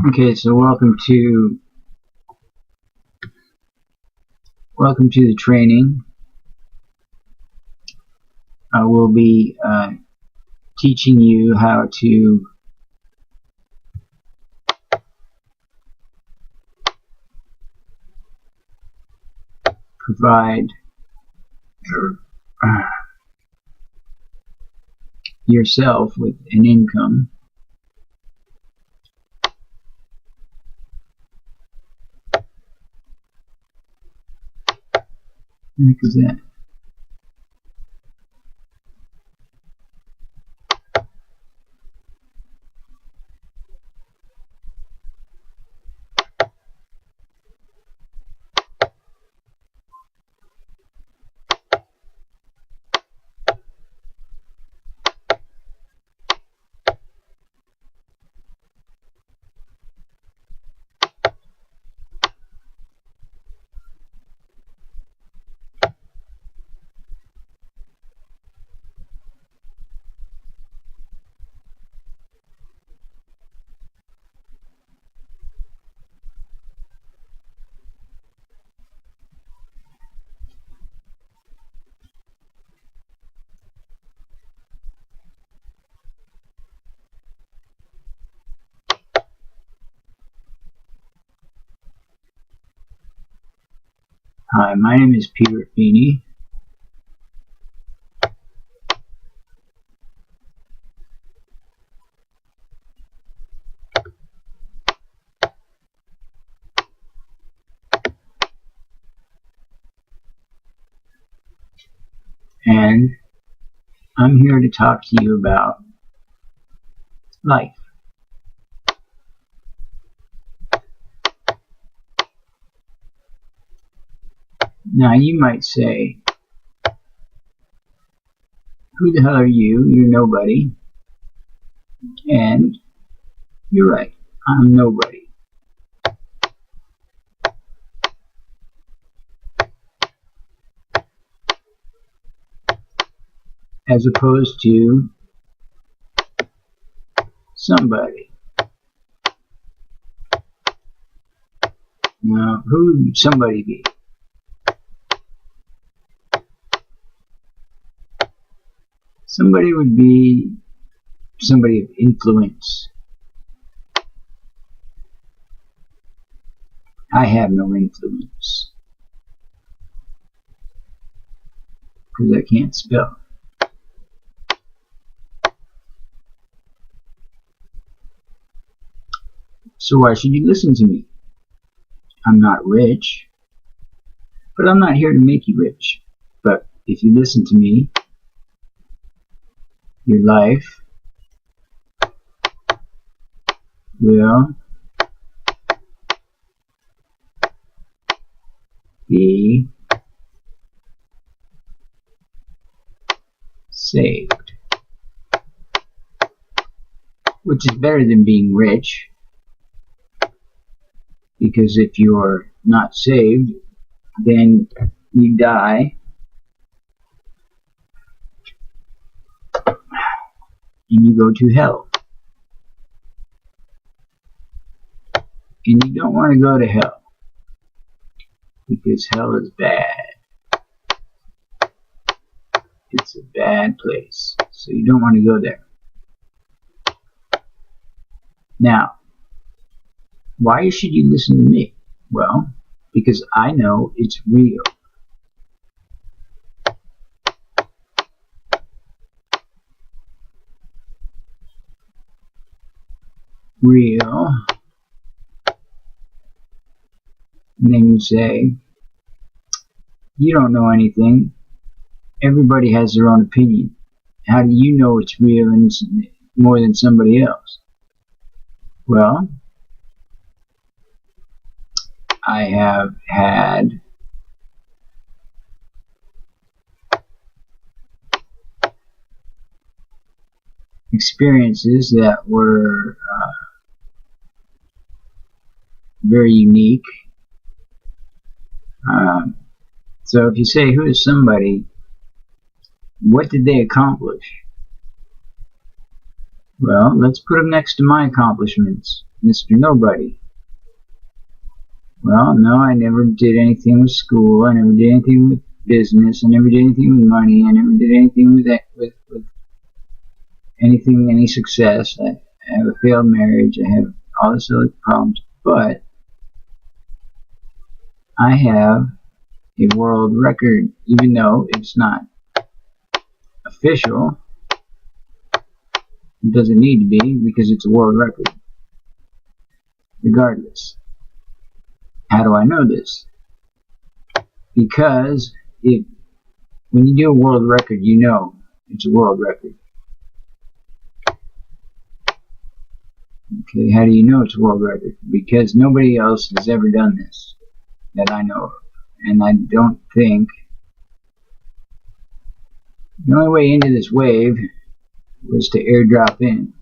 Okay, so welcome to the training. I will be teaching you how to provide yourself with an income. What the heck is that? Hi, my name is Peter Feeney. And I'm here to talk to you about life. Now you might say, who the hell are you? You're nobody. And you're right, I'm nobody. As opposed to somebody. Now, who would somebody be? Somebody would be somebody of influence. I have no influence because I can't spell. So why should you listen to me? I'm not rich, but I'm not here to make you rich. But if you listen to me, your life will be saved. Which is better than being rich, because if you're not saved, then you die and you go to hell. And you don't want to go to hell, because hell is bad. It's a bad place, so you don't want to go there. Now, why should you listen to me? Well, because I know it's real. Real. And then you say, you don't know anything. Everybody has their own opinion. How do you know it's real and it's more than somebody else? Well, I have had experiences that were very unique. So if you say, who is somebody, what did they accomplish? Well, let's put them next to my accomplishments. Mr. Nobody. Well, no, I never did anything with school. I never did anything with business. I never did anything with money. I never did anything with that, with anything, any success. I have a failed marriage. I have all this other problems. But I have a world record, even though it's not official. It doesn't need to be because it's a world record. Regardless. How do I know this? Because when you do a world record, you know it's a world record. Okay, how do you know it's a world record? Because nobody else has ever done this that I know of. And I don't think the only way into this wave was to airdrop in.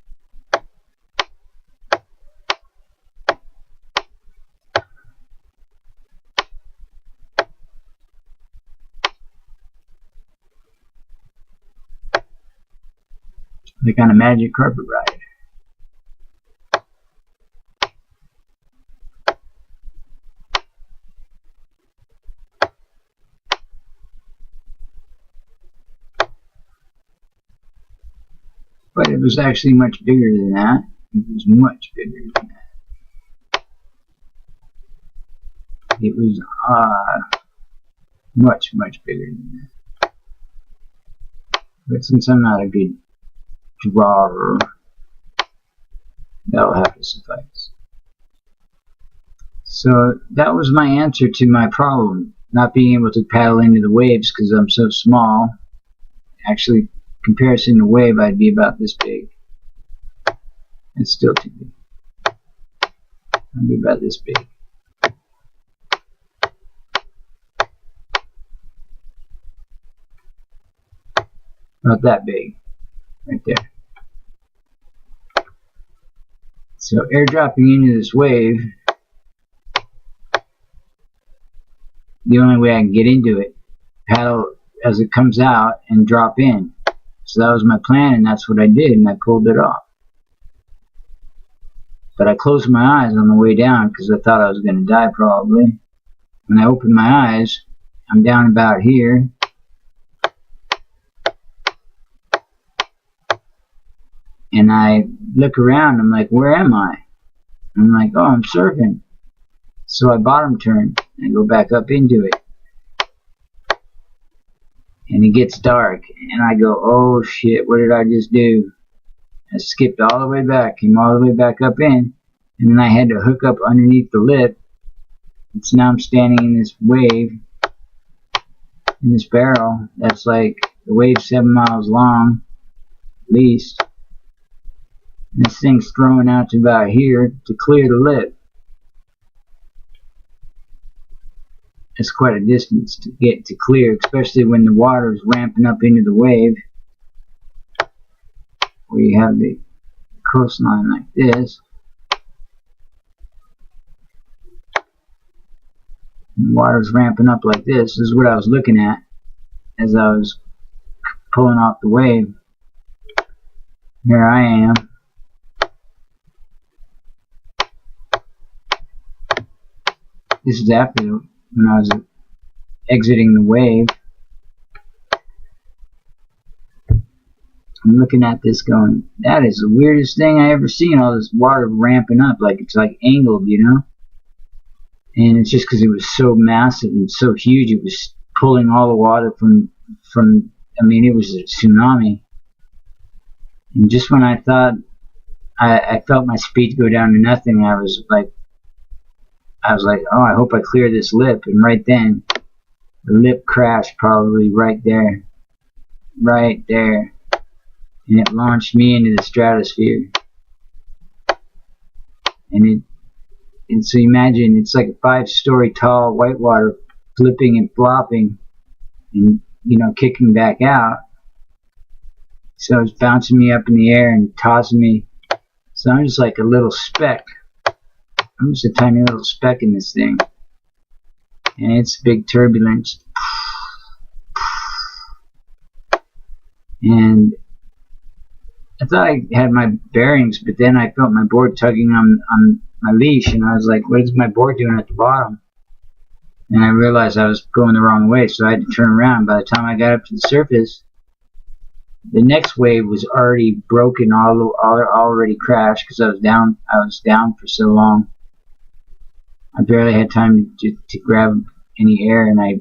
Like on a magic carpet ride. But it was actually much bigger than that. It was much bigger than that. It was much, much bigger than that. But since I'm not a good drawer, that'll have to suffice. So that was my answer to my problem. Not being able to paddle into the waves because I'm so small. Actually, comparison to wave, I'd be about this big. It's still too big. I'd be about this big. About that big. Right there. So airdropping into this wave, the only way I can get into it, paddle as it comes out and drop in. So that was my plan, and that's what I did, and I pulled it off. But I closed my eyes on the way down because I thought I was going to die probably. When I opened my eyes, I'm down about here. And I look around, I'm like, where am I? I'm like, oh, I'm surfing. So I bottom turn and go back up into it. And it gets dark, and I go, oh shit, what did I just do? I skipped all the way back, came all the way back up in, and then I had to hook up underneath the lip. And so now I'm standing in this wave, in this barrel, that's like, the wave's 7 miles long, at least. And this thing's throwing out to about here to clear the lip. It's quite a distance to get to clear, especially when the water is ramping up into the wave, where you have the coastline like this. And the water's ramping up like this. This is what I was looking at as I was pulling off the wave. Here I am. This is after when I was exiting the wave. I'm looking at this going, that is the weirdest thing I ever seen, all this water ramping up, like it's like angled, you know? And it's just because it was so massive and so huge, it was pulling all the water from I mean, it was a tsunami. And just when I thought, I felt my speed go down to nothing, I was like, oh, I hope I clear this lip. And right then, the lip crashed probably right there. Right there. And it launched me into the stratosphere. And so imagine, it's like a 5-story tall whitewater flipping and flopping and, you know, kicking back out. So it's bouncing me up in the air and tossing me. So I'm just like a little speck. I'm just a tiny little speck in this thing. And it's big turbulence. And I thought I had my bearings, but then I felt my board tugging on my leash, and I was like, what is my board doing at the bottom? And I realized I was going the wrong way, so I had to turn around. By the time I got up to the surface, the next wave was already broken, already crashed, because I was down for so long. I barely had time to grab any air, and I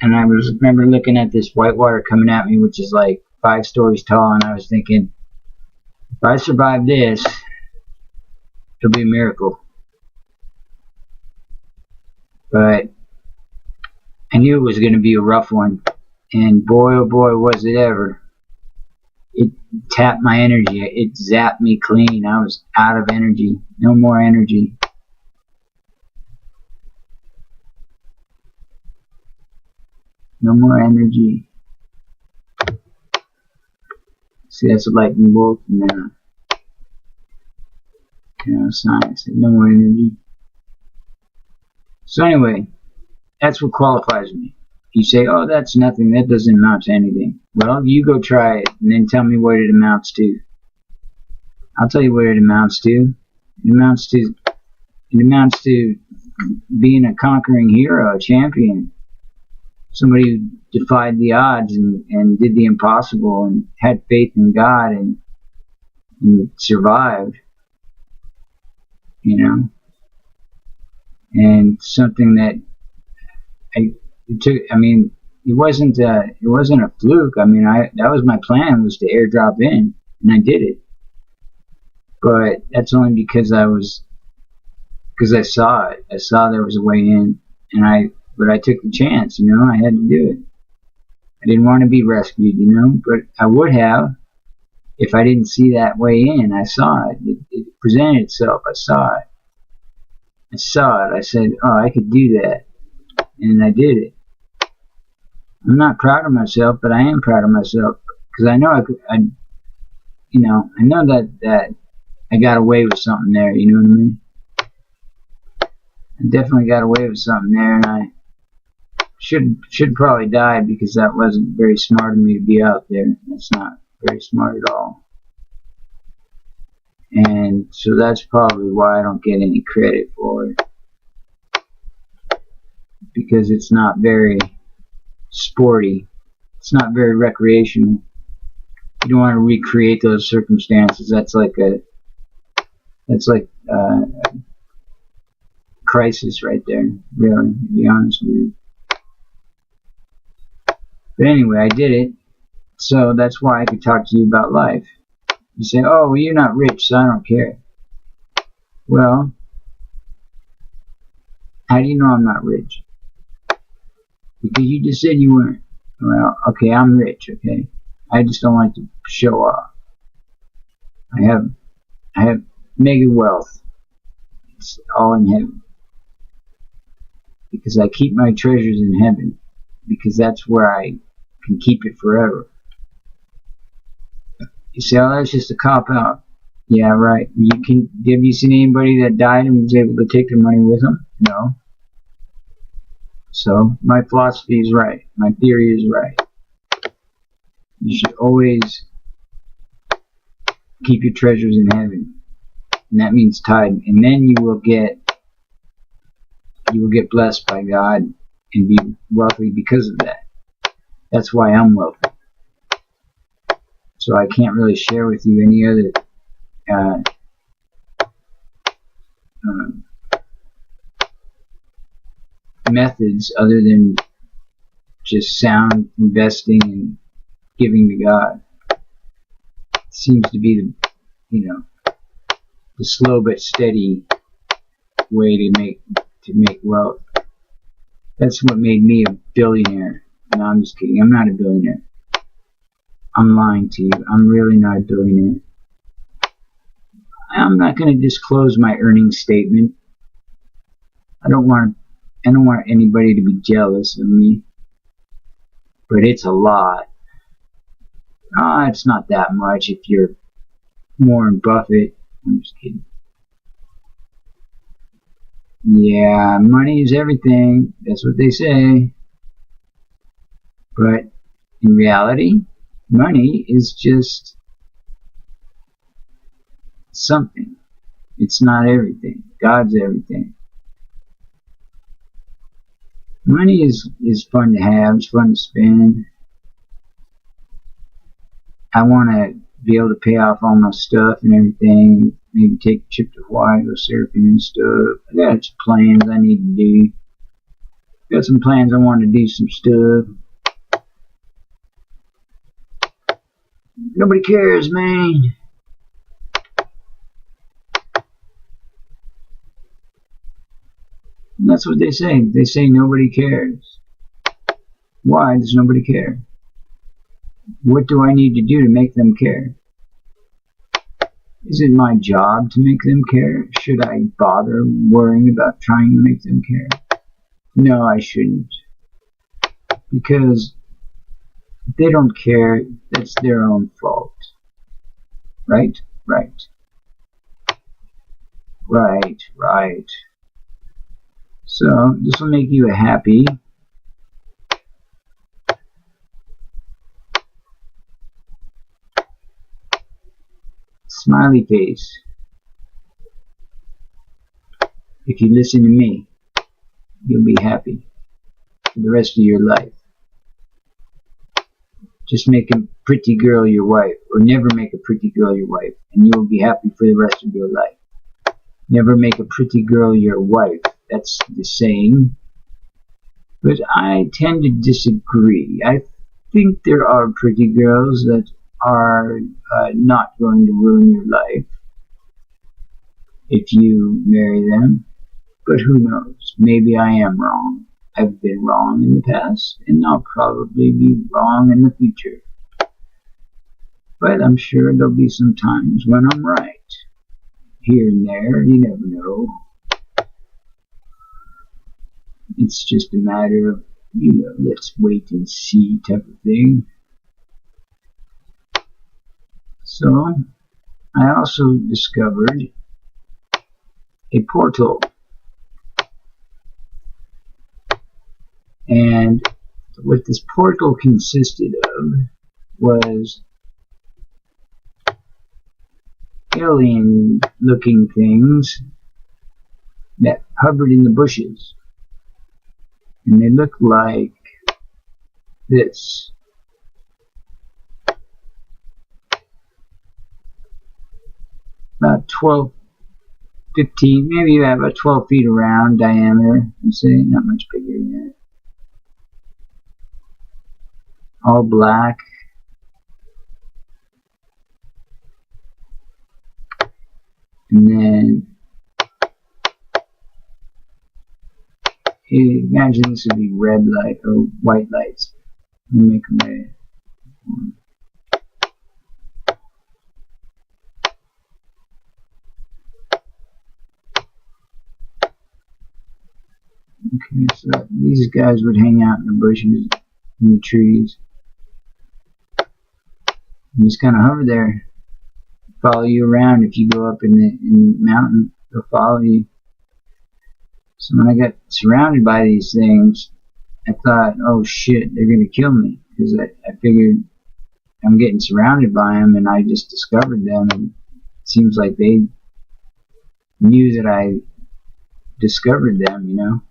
remember looking at this white water coming at me, which is like 5 stories tall, and I was thinking, if I survive this, it'll be a miracle. But I knew it was going to be a rough one, and boy, oh boy, was it ever. It tapped my energy. It zapped me clean. I was out of energy. No more energy. No more energy. See, that's a lightning bolt. No. Science. No more energy. So anyway, that's what qualifies me. You say, oh, that's nothing. That doesn't amount to anything. Well, you go try it, and then tell me what it amounts to. I'll tell you what it amounts to. It amounts to being a conquering hero, a champion. Somebody who defied the odds and did the impossible and had faith in God and survived. And something that it wasn't a fluke. That was my plan, was to airdrop in, and I did it. But that's only because I saw it. I saw there was a way in, but I took the chance. I had to do it. I didn't want to be rescued, but I would have if I didn't see that way in. I saw it. It presented itself. I saw it. I said, oh, I could do that, and I did it. I'm not proud of myself, but I am proud of myself because I know I know that I got away with something there. You know what I mean? I definitely got away with something there, and I should probably die because that wasn't very smart of me to be out there. That's not very smart at all. And so that's probably why I don't get any credit for it, because it's not very sporty. It's not very recreational. You don't want to recreate those circumstances. That's like crisis right there, really, to be honest with you. But anyway, I did it, so that's why I could talk to you about life. You say, oh, well, you're not rich, so I don't care. Well, how do you know I'm not rich? Because you just said you weren't. Well, okay, I'm rich, okay? I just don't like to show off. I have mega wealth. It's all in heaven. Because I keep my treasures in heaven. Because that's where I can keep it forever. You say, oh, that's just a cop-out. Yeah, right. Have you seen anybody that died and was able to take their money with them? No. So, my philosophy is right. My theory is right. You should always keep your treasures in heaven. And that means tithe. And then you will get blessed by God and be wealthy because of that.'t why I'm wealthy. So I can't really share with you any other methods other than just sound investing and giving to God. It seems to be the slow but steady way to make wealth. That's what made me a billionaire. No, I'm just kidding. I'm not a billionaire. I'm lying to you. I'm really not a billionaire. I'm not going to disclose my earnings statement. I don't want anybody to be jealous of me. But it's a lot. It's not that much if you're Warren Buffett. I'm just kidding. Yeah, money is everything. That's what they say. But in reality, Money is just something. It's not everything. God's everything. Money is fun to have. It's fun to spend. I want to be able to pay off all my stuff and everything. Maybe take a trip to Hawaii, go surfing and stuff. I got some plans I need to do. Got some plans I want to do some stuff. Nobody cares, man. And that's what they say. They say nobody cares. Why does nobody care? What do I need to do to make them care? Is it my job to make them care? Should I bother worrying about trying to make them care? No, I shouldn't. Because if they don't care, that's their own fault. Right? Right. Right, right. So, this will make you happy. Smiley face. If you listen to me, you'll be happy for the rest of your life. Just make a pretty girl your wife, or never make a pretty girl your wife, and you'll be happy for the rest of your life. Never make a pretty girl your wife. That's the saying. But I tend to disagree. I think there are pretty girls that are not going to ruin your life if you marry them. But who knows? Maybe I am wrong. I've been wrong in the past, and I'll probably be wrong in the future. But I'm sure there'll be some times when I'm right. Here and there, you never know. It's just a matter of, let's wait and see type of thing. So, I also discovered a portal. And what this portal consisted of was alien-looking things that hovered in the bushes. And they looked like this. About 12, 15, maybe about 12 feet around diameter, I'd say, not much bigger than that. All black. And then, imagine this would be red light or white lights. We'll make them red. Okay, so these guys would hang out in the bushes, in the trees, and just kind of hover there, follow you around. If you go up in the mountain, they'll follow you. So when I got surrounded by these things, I thought, oh shit, they're gonna kill me, because I figured I'm getting surrounded by them, and I just discovered them, and it seems like they knew that I discovered them,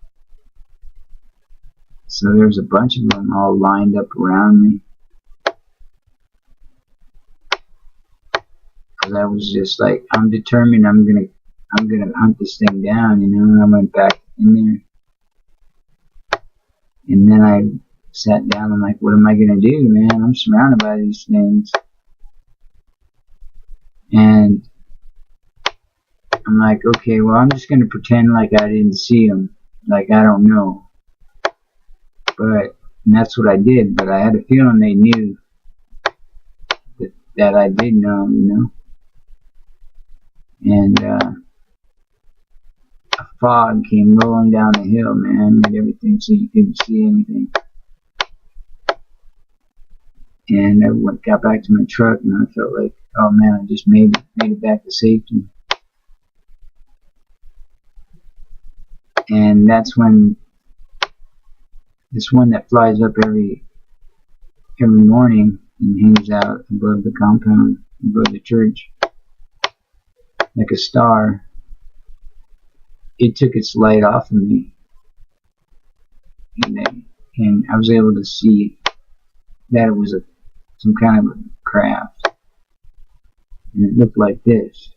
So there's a bunch of them all lined up around me. Because I was just like, I'm determined I'm gonna hunt this thing down, and I went back in there. And then I sat down and like, what am I gonna do, man? I'm surrounded by these things. And I'm like, okay, well, I'm just gonna pretend like I didn't see them. Like I don't know. And that's what I did, but I had a feeling they knew that I did know them, And a fog came rolling down the hill, man, made everything so you couldn't see anything. And I got back to my truck, and I felt like, oh man, I just made it back to safety. And that's when this one that flies up every morning and hangs out above the compound, above the church, like a star. It took its light off of me, and I was able to see that it was some kind of a craft, and it looked like this.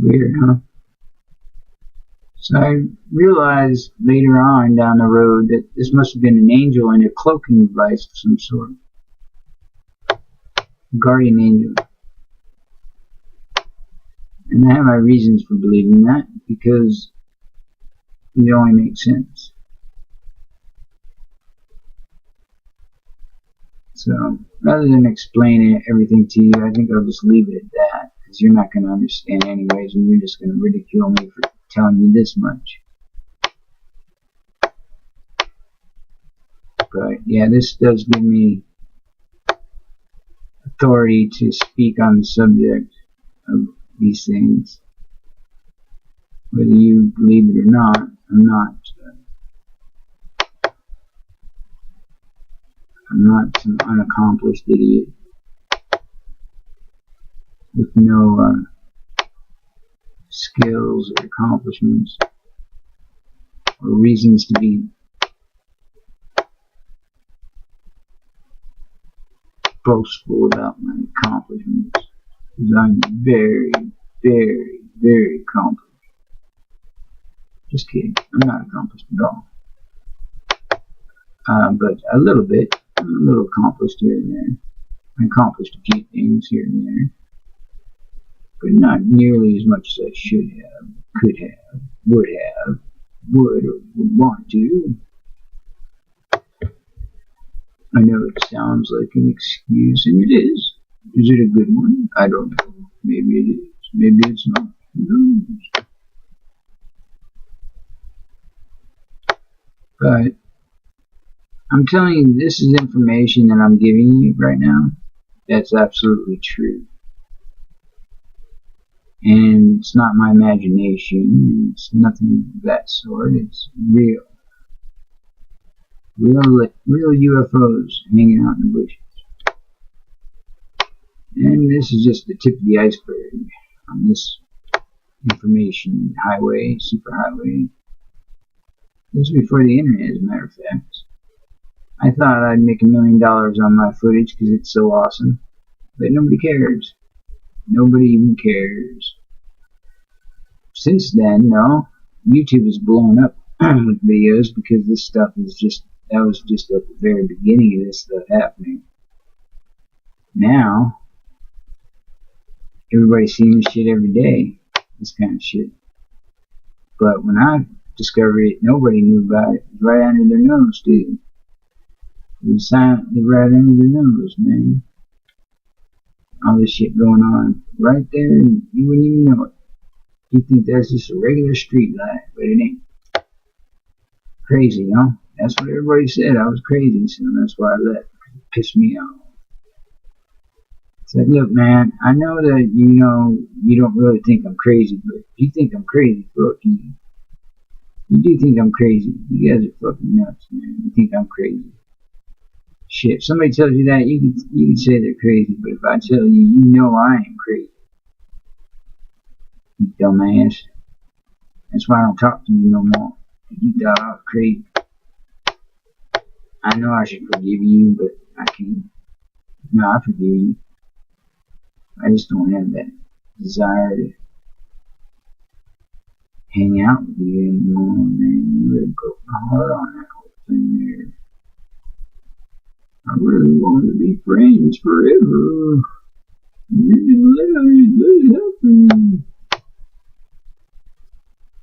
Weird, huh? So I realized later on down the road that this must have been an angel in a cloaking device of some sort. Guardian angel. And I have my reasons for believing that, because it only makes sense. So, rather than explaining everything to you, I think I'll just leave it at that, because you're not going to understand anyways, and you're just going to ridicule me for telling you this much. But, yeah, this does give me authority to speak on the subject of these things. Whether you believe it or not, I'm not some unaccomplished idiot with no skills or accomplishments or reasons to be boastful about my accomplishments, because I'm very, very, very accomplished. Just kidding, I'm not accomplished at all. But a little bit. I'm a little accomplished here and there. I accomplished a few things here and there, but not nearly as much as I should have, could have, would or would want to. I know it sounds like an excuse, and it is. Is it a good one? I don't know. Maybe it is. Maybe it's not. Who knows? But I'm telling you, this is information that I'm giving you right now. That's absolutely true. And it's not my imagination. It's nothing of that sort. It's real. Real UFOs hanging out in the bushes. And this is just the tip of the iceberg on this information highway, superhighway. This was before the internet, as a matter of fact. I thought I'd make $1 million on my footage because it's so awesome. But nobody cares. Nobody even cares. Since then, though, YouTube has blown up with videos because this stuff is just, that was just at the very beginning of this stuff happening. Now, everybody's seeing this shit every day. This kind of shit. But when I discovered it, nobody knew about it. It was right under their nose, dude. It was silently right under their nose, man. All this shit going on right there, and you wouldn't even know it. You think that's just a regular street light, but it ain't. Crazy, huh? That's what everybody said. I was crazy, so that's why I left. It pissed me off. It's like, look, man, I know that you don't really think I'm crazy, but if you think I'm crazy, fuck you. You do think I'm crazy. You guys are fucking nuts, man. You think I'm crazy. Shit, if somebody tells you that, you can say they're crazy, but if I tell you, you know I ain't crazy. You dumbass. That's why I don't talk to you no more. You thought I was crazy. I know I should forgive you, but I can't. No, I forgive you. I just don't have that desire to hang out with you anymore, man. You really broke my heart on that whole thing there. I really wanted to be friends forever. You didn't let it happen.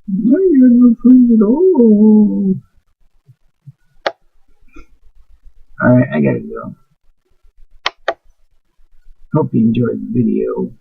Now you got no friends at all. Alright, I gotta go. Hope you enjoyed the video.